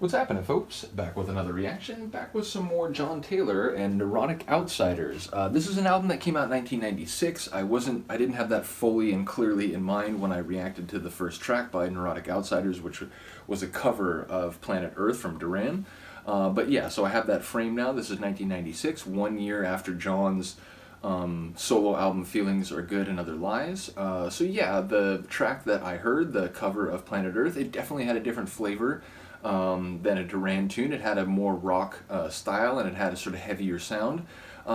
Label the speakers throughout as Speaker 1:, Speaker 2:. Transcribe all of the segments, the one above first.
Speaker 1: What's happening, folks? Back with another reaction, back with some more John Taylor and Neurotic Outsiders. This is an album that came out in 1996. I didn't have that fully and clearly in mind when I reacted to the first track by Neurotic Outsiders, which was a cover of Planet Earth from Duran. But yeah, so I have that frame now. This is 1996, 1 year after John's solo album Feelings Are Good and Other Lies. So yeah, the track that I heard, the cover of Planet Earth, it definitely had a different flavor than a Duran tune. It had a more rock style, and it had a sort of heavier sound.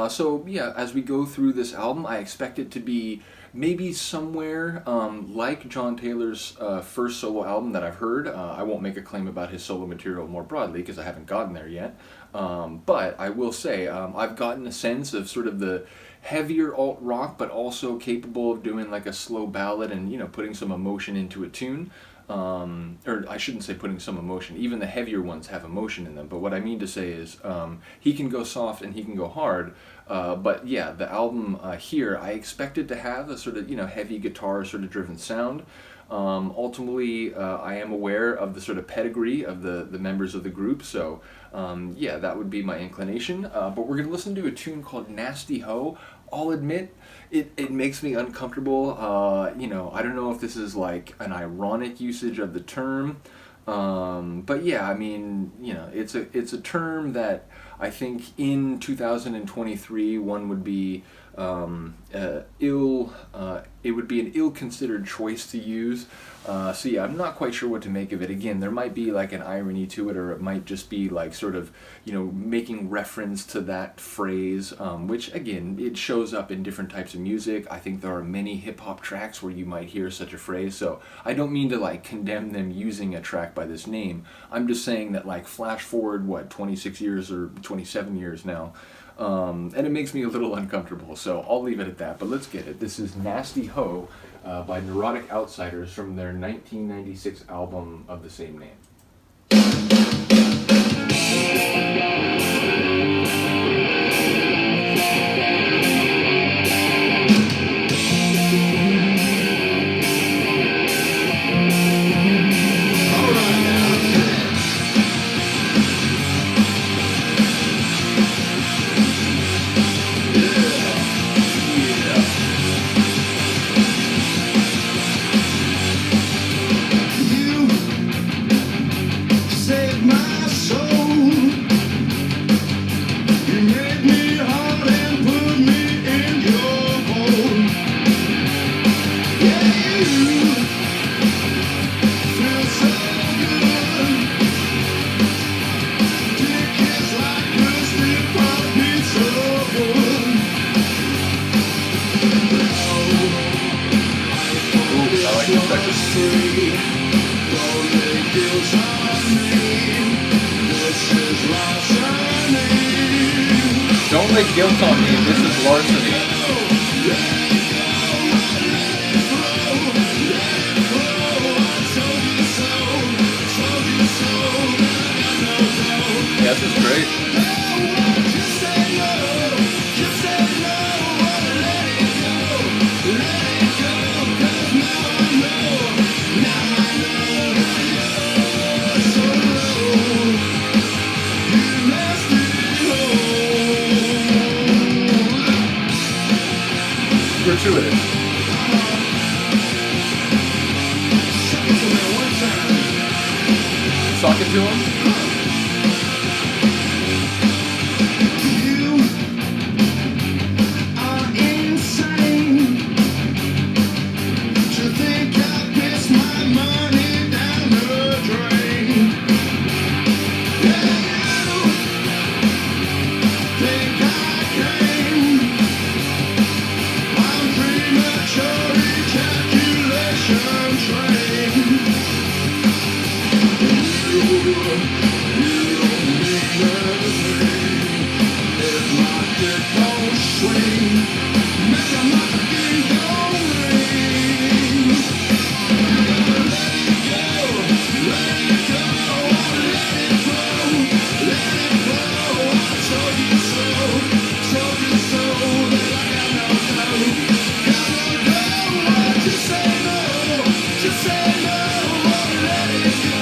Speaker 1: So yeah, as we go through this album, I expect it to be maybe somewhere like John Taylor's first solo album that I've heard. I won't make a claim about his solo material more broadly because I haven't gotten there yet. But I will say I've gotten a sense of sort of the heavier alt rock, but also capable of doing like a slow ballad and, you know, putting some emotion into a tune. Or I shouldn't say putting some emotion. Even the heavier ones have emotion in them. But what I mean to say is he can go soft and he can go hard. But yeah, the album here, I expect it to have a sort of, you know, heavy guitar sort of driven sound. Ultimately, I am aware of the sort of pedigree of the members of the group, so yeah, that would be my inclination. But we're going to listen to a tune called Nasty Ho. I'll admit, it makes me uncomfortable. You know, I don't know if this is like an ironic usage of the term, but yeah, I mean, you know, it's a term that I think in 2023 one would be it would be an ill-considered choice to use. So yeah, I'm not quite sure what to make of it. Again, there might be like an irony to it, or it might just be like sort of, you know, making reference to that phrase, which again, it shows up in different types of music. I think there are many hip-hop tracks where you might hear such a phrase, so I don't mean to like condemn them using a track by this name. I'm just saying that, like, flash forward, what, 26 years or 27 years now, and it makes me a little uncomfortable, so I'll leave it at that. But let's get it. This is Nasty Ho by Neurotic Outsiders from their 1996 album of the same name. Don't lay guilt on me. This is larceny. Yeah, this is great. Gratuitous. Sock it to him. Just say no, let it go.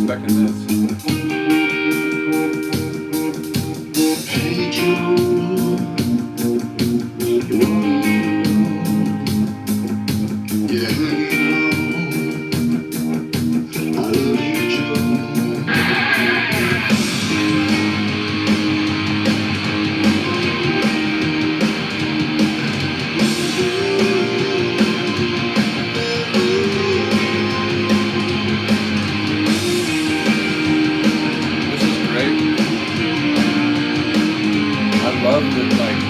Speaker 1: expecting this.
Speaker 2: Hey Joe, yeah, I love you, Joe.
Speaker 1: This is great. I love that, like,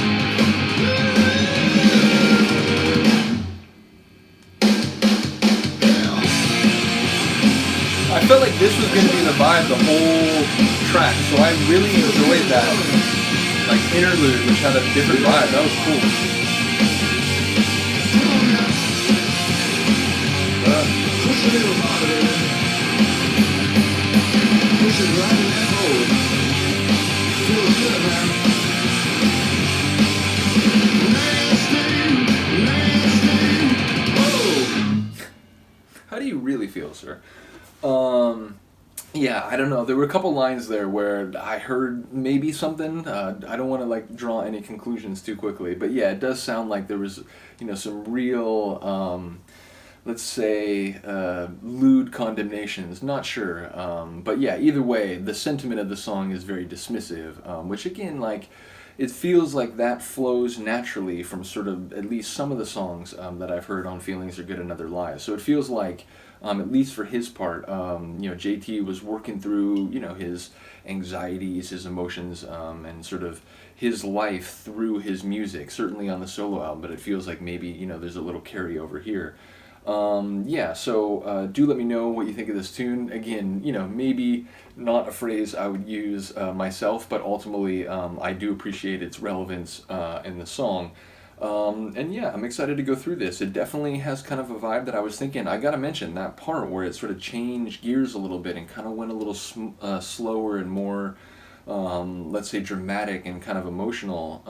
Speaker 1: I felt like this was going to be the vibe the whole track, so I really enjoyed that, like, interlude, which had a different vibe. That was cool.
Speaker 2: Push a little harder, baby. Push it right in that hole. Feels good, man. Nasty, nasty. Oh.
Speaker 1: How do you really feel, sir? Yeah, I don't know. There were a couple lines there where I heard maybe something. I don't want to like draw any conclusions too quickly, but yeah, it does sound like there was, some real, let's say, lewd condemnations. Not sure, but yeah. Either way, the sentiment of the song is very dismissive, which again, like, it feels like that flows naturally from sort of at least some of the songs that I've heard on Feelings Are Good and Other Lies. So it feels like, at least for his part, JT was working through, his anxieties, his emotions, and sort of his life through his music, certainly on the solo album, but it feels like maybe, there's a little carryover here. So do let me know what you think of this tune. Again, maybe not a phrase I would use myself, but ultimately I do appreciate its relevance in the song. And yeah, I'm excited to go through this. It definitely has kind of a vibe that I was thinking. I gotta mention that part where it sort of changed gears a little bit and kind of went a little slower and more, let's say, dramatic and kind of emotional.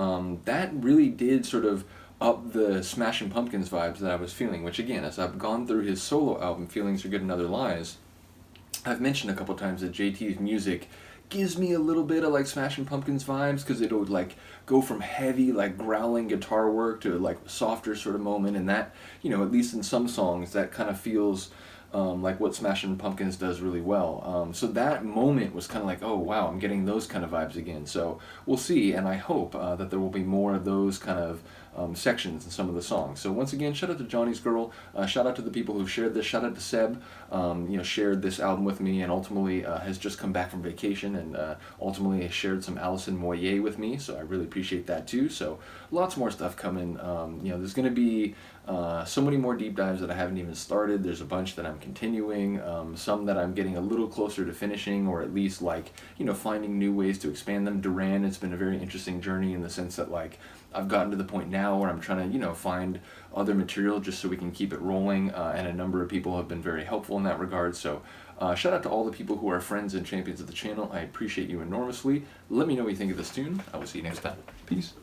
Speaker 1: That really did sort of up the Smashing Pumpkins vibes that I was feeling, which again, as I've gone through his solo album, Feelings Are Good and Other Lies, I've mentioned a couple times that JT's music gives me a little bit of like Smashing Pumpkins vibes, because it would like go from heavy like growling guitar work to like softer sort of moment, and that, at least in some songs, that kind of feels like what Smashing Pumpkins does really well. So that moment was kind of like, oh wow, I'm getting those kind of vibes again. So we'll see, and I hope that there will be more of those kind of sections in some of the songs. So once again, shout out to Johnny's Girl, shout out to the people who shared this, shout out to Seb, shared this album with me, and ultimately has just come back from vacation, and ultimately has shared some Alison Moyer with me, so I really appreciate that too. So lots more stuff coming. There's going to be so many more deep dives that I haven't even started. There's a bunch that I'm continuing, some that I'm getting a little closer to finishing, or at least like, finding new ways to expand them. Duran, it's been a very interesting journey in the sense that like I've gotten to the point now where I'm trying to, find other material just so we can keep it rolling, and a number of people have been very helpful in that regard. So shout out to all the people who are friends and champions of the channel. I appreciate you enormously. Let me know what you think of this tune. I will see you next time. Peace.